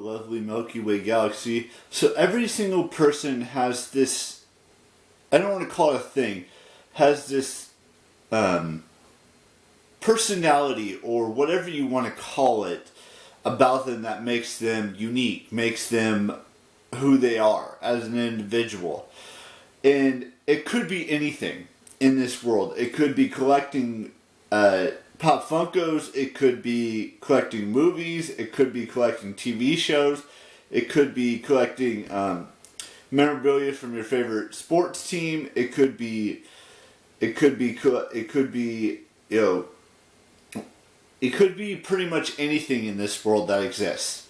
lovely Milky Way galaxy. So every single person has this, I don't want to call it a thing, has this personality or whatever you want to call it about them that makes them unique, makes them who they are as an individual. And it could be anything in this world. It could be collecting Pop Funkos, it could be collecting movies, it could be collecting TV shows, it could be collecting memorabilia from your favorite sports team, it could be pretty much anything in this world that exists.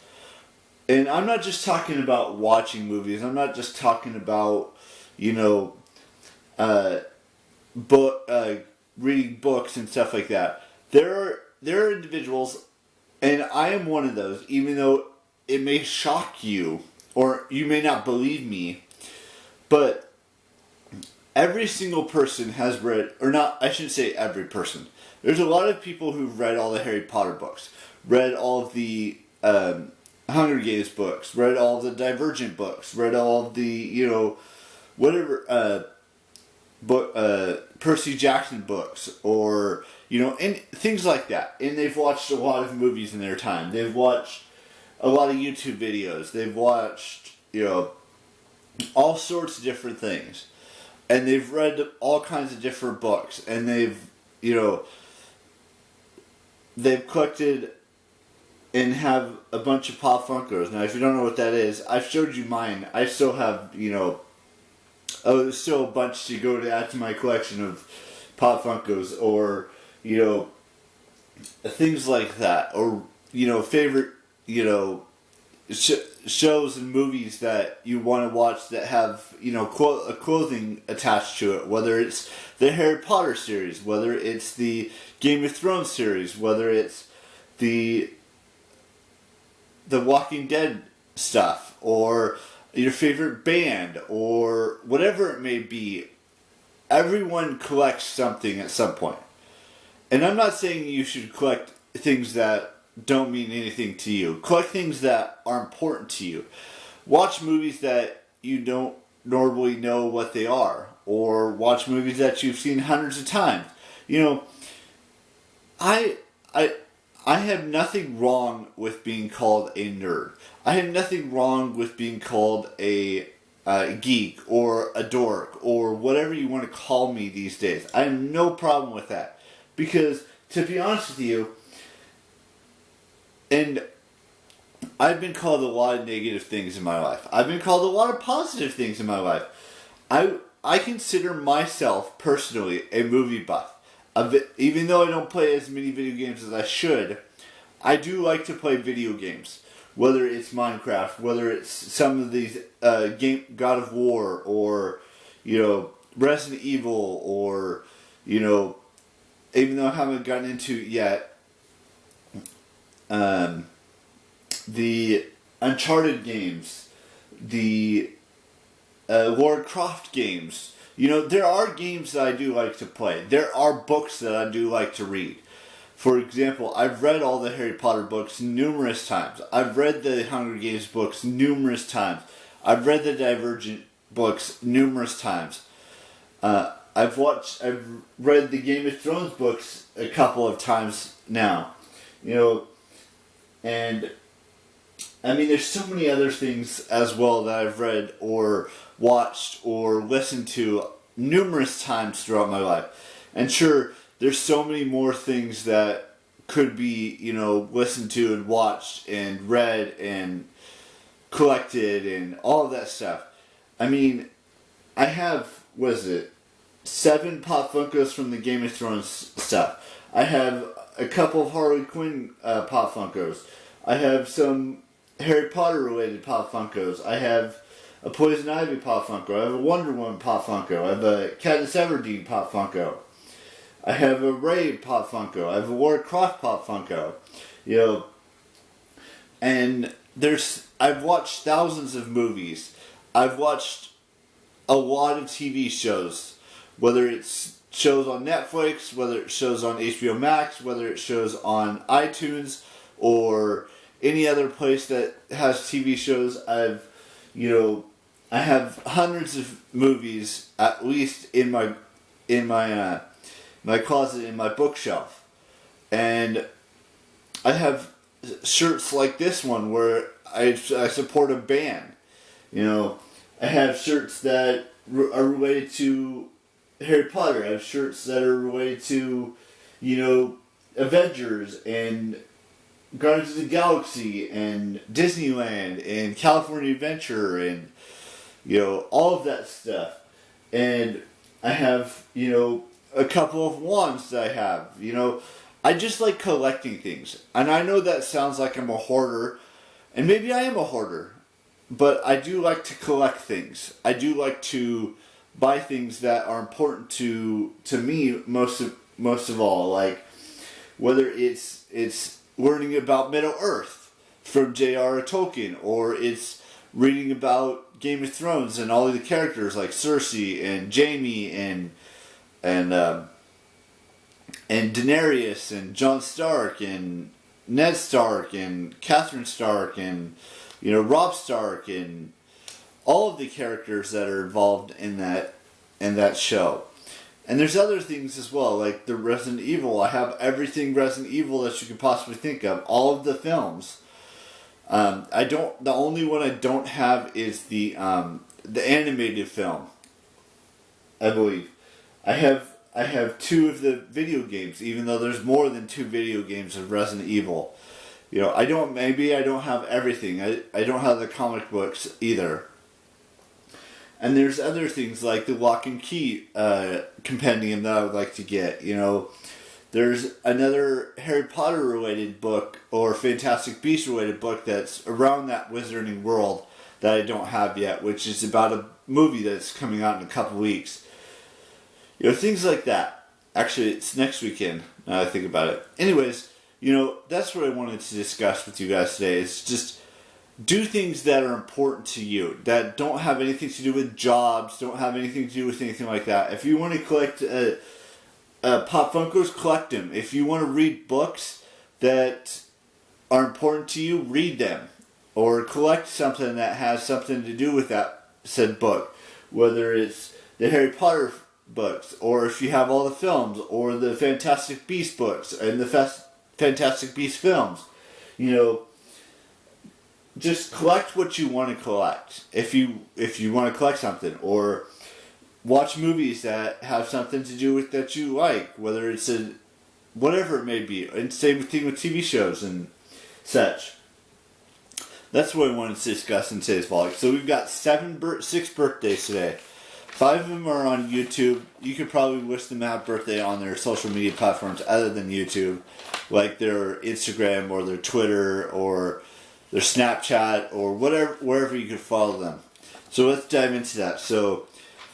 And I'm not just talking about watching movies. I'm not just talking about, reading books and stuff like that. There are individuals, and I am one of those, even though it may shock you, or you may not believe me, but every single person has read, or not, I shouldn't say every person. There's a lot of people who've read all the Harry Potter books, read all of the Hunger Games books, read all of the Divergent books, read all of the, Percy Jackson books, or, and things like that. And they've watched a lot of movies in their time. They've watched a lot of YouTube videos. They've watched, all sorts of different things. And they've read all kinds of different books. And they've collected and have a bunch of Pop Funkos. Now, if you don't know what that is, I've showed you mine. I still have, there's still a bunch to go to add to my collection of Pop Funkos, or, things like that, or, favorite, shows and movies that you want to watch that have, a clothing attached to it, whether it's the Harry Potter series, whether it's the Game of Thrones series, whether it's the Walking Dead stuff, or your favorite band, or whatever it may be. Everyone collects something at some point. And I'm not saying you should collect things that don't mean anything to you. Collect things that are important to you. Watch movies that you don't normally know what they are, or watch movies that you've seen hundreds of times. I have nothing wrong with being called a nerd. I have nothing wrong with being called a geek or a dork or whatever you want to call me these days. I have no problem with that. Because, to be honest with you, and I've been called a lot of negative things in my life. I've been called a lot of positive things in my life. I consider myself, personally, a movie buff. Even though I don't play as many video games as I should, I do like to play video games. Whether it's Minecraft, whether it's some of these God of War, or Resident Evil, or even though I haven't gotten into it yet, the Uncharted games, the Lara Croft games. There are games that I do like to play. There are books that I do like to read. For example, I've read all the Harry Potter books numerous times. I've read the Hunger Games books numerous times. I've read the Divergent books numerous times. I've read the Game of Thrones books a couple of times now. And I mean, there's so many other things as well that I've read or watched or listened to numerous times throughout my life. And sure, there's so many more things that could be, listened to and watched and read and collected and all of that stuff. I mean, I have, 7 Pop Funkos from the Game of Thrones stuff. I have a couple of Harley Quinn Pop Funkos. I have some Harry Potter related Pop Funkos. I have a Poison Ivy Pop Funko. I have a Wonder Woman Pop Funko. I have a Katniss Everdeen Pop Funko. I have a Rey Pop Funko. I have a Lara Croft Pop Funko. And I've watched thousands of movies. I've watched a lot of TV shows. Whether it's shows on Netflix, whether it's shows on HBO Max, whether it's shows on iTunes, or any other place that has TV shows. I have hundreds of movies at least in my my closet, in my bookshelf, and I have shirts like this one where I support a band. I have shirts that are related to Harry Potter. I have shirts that are related to, Avengers and Guardians of the Galaxy and Disneyland and California Adventure and, all of that stuff. And I have, a couple of wands that I have. I just like collecting things. And I know that sounds like I'm a hoarder, and maybe I am a hoarder, but I do like to collect things. I do like to buy things that are important to me most of all, like whether it's learning about Middle Earth from J.R.R. Tolkien, or it's reading about Game of Thrones and all of the characters like Cersei and Jaime and Daenerys and Jon Stark and Ned Stark and Catherine Stark and Robb Stark and all of the characters that are involved in that show. And there's other things as well, like the Resident Evil. I have everything Resident Evil that you could possibly think of, all of the films. The only one I don't have is the animated film, I believe. I have 2 of the video games, even though there's more than 2 video games of Resident Evil. I don't have everything. I don't have the comic books either. And there's other things like the Lock and Key compendium that I would like to get. There's another Harry Potter related book or Fantastic Beasts related book that's around that wizarding world that I don't have yet, which is about a movie that's coming out in a couple weeks. Things like that. Actually, it's next weekend, now I think about it. Anyways, that's what I wanted to discuss with you guys today. Is just do things that are important to you, that don't have anything to do with jobs, don't have anything to do with anything like that. If you want to collect Pop Funkos, collect them. If you want to read books that are important to you, read them. Or collect something that has something to do with that said book. Whether it's the Harry Potter books, or if you have all the films, or the Fantastic Beasts books, and the Fantastic Beasts films. Just collect what you want to collect. If you want to collect something, or watch movies that have something to do with that you like, whether it's whatever it may be, and same thing with TV shows and such. That's what I wanted to discuss in today's vlog. So we've got 6 birthdays today. 5 of them are on YouTube. You could probably wish them a happy birthday on their social media platforms other than YouTube, like their Instagram or their Twitter or their Snapchat or wherever you could follow them. So let's dive into that. So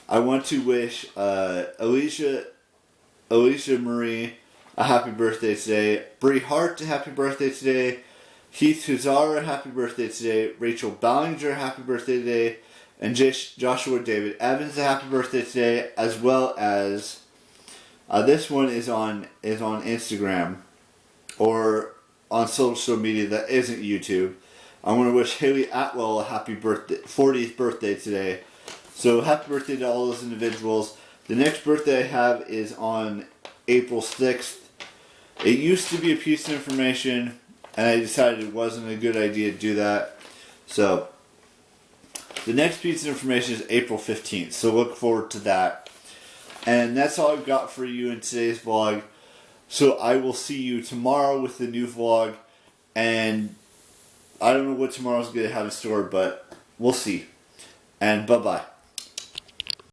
I want to wish Alicia Marie a happy birthday today. Brie Hart a happy birthday today. Heath Huzar a happy birthday today. Rachel Ballinger a happy birthday today. And Joshua David Evans a happy birthday today, as well as this one is on Instagram or on social media that isn't YouTube. I want to wish Haley Atwell a happy birthday, 40th birthday today. So happy birthday to all those individuals. The next birthday I have is on April 6th. It used to be a piece of information, and I decided it wasn't a good idea to do that. So the next piece of information is April 15th, so look forward to that. And that's all I've got for you in today's vlog. So I will see you tomorrow with the new vlog, and I don't know what tomorrow's going to have in store, but we'll see. And bye-bye.